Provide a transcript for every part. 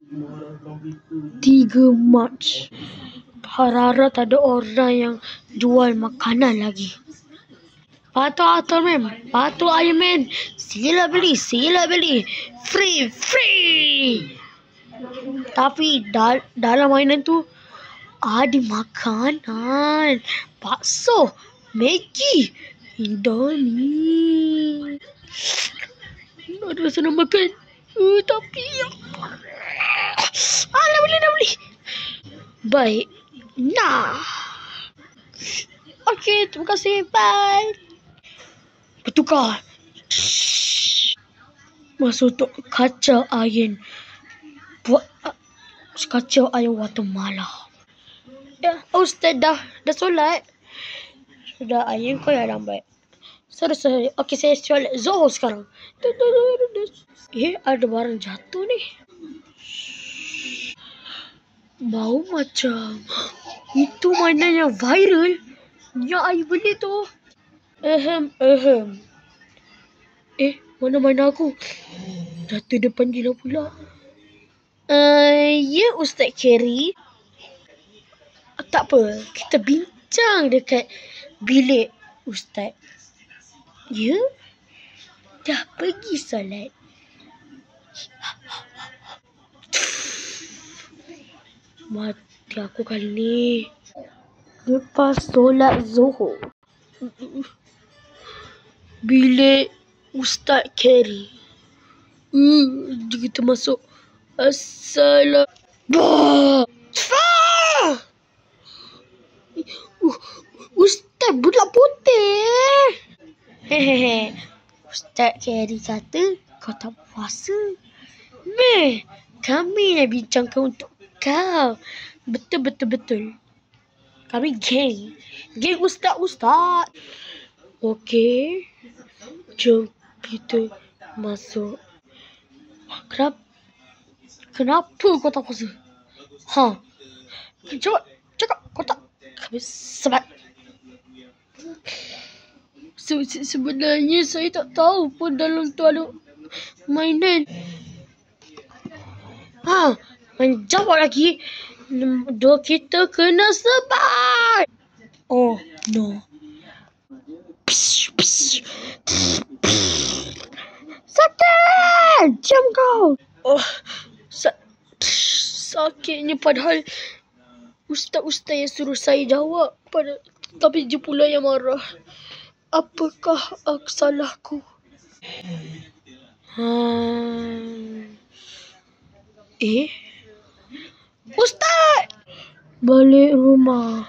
3 Mac. Harap-harap tak ada orang yang jual makanan lagi. Patut mem, patut Iron Man. Sila beli. Free. Tapi dalam mainan tu ada makanan. Bakso, Maggi, Indomie. Ada rasa nak makan. Tapi dah beli. Baik. Nah. Okey, terima kasih. Bye. Bertukar. Masuk untuk kaca air. Buat kaca air Guatemala. Ya, Ustaz dah solat. Sudah air kau yang lambat. Sorry. Okey, saya solat Zuhur sekarang. Ada barang jatuh ni. Bau macam itu mainan yang viral yang I beli tu. Mana mainan aku? Jatuh depan Gina pula. Ya Ustaz Kerry. Tak apa, kita bincang dekat bilik Ustaz. Ya? Dah pergi solat. Mati aku kali ni. Lepas solat Zuhur, bilik Ustaz Kerry. Kita masuk. Assalam. Ustaz budak putih. Hehehe. Ustaz Kerry kata kau tak puasa. Kami nak bincangkan untuk kau. Betul. Kami geng Ustaz. Okey. Jom kita masuk. Kenapa kau tak puasa? Cakap kau tak. Sebab sebenarnya saya tak tahu pun dalam tu ada mainan. Menjawab lagi. Kita kena sebat. Oh no. Sakit. Jam kau. Sakitnya padahal Ustaz yang suruh saya jawab. Tapi dia pula yang marah. Apakah salahku? Ustaz! Balik rumah.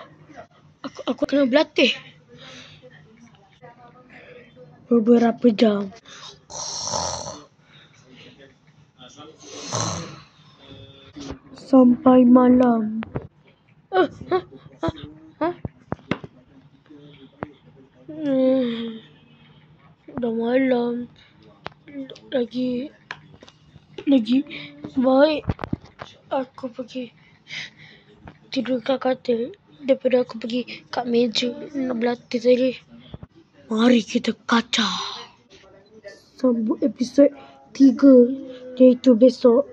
Aku kena berlatih. Beberapa jam. Sampai malam. Dah malam. Lagi baik aku pergi tidur kat katil daripada aku pergi kat meja nak berlatih tadi. Mari kita kacau. Sambut episod 3 iaitu besok.